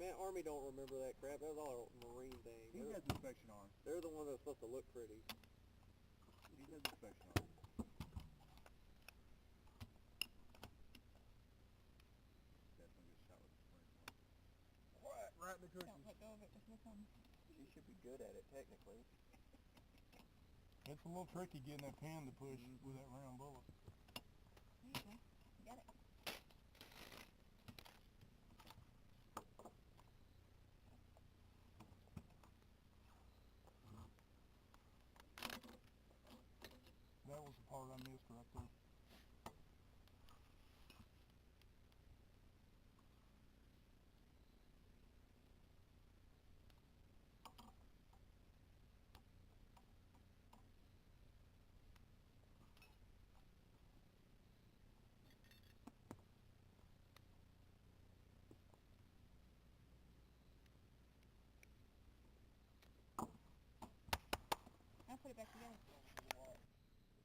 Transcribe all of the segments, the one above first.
Man, Army don't remember that crap. That was all a Marine thing. He has inspection arms. They're the ones that's supposed to look pretty. He has inspection arms. Definitely get shot with a spring. What? Right in the cookie. Don't let go of it, just look on. She should be good at it, technically. It's a little tricky getting that pin to push with that round bullet. There you go. You got it. That was the part I missed right there. Now put it back together.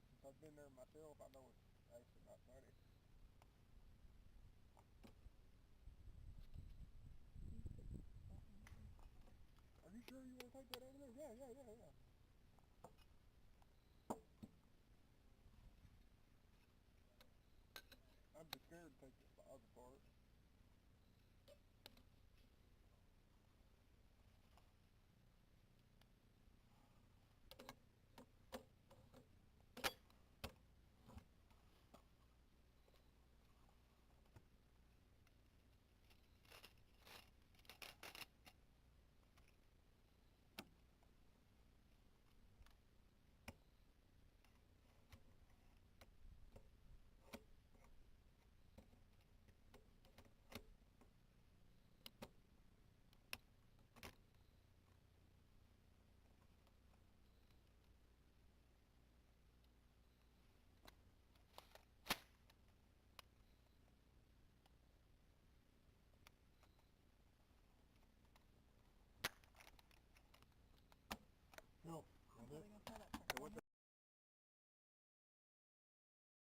If I've been there myself, I know it's actually not funny.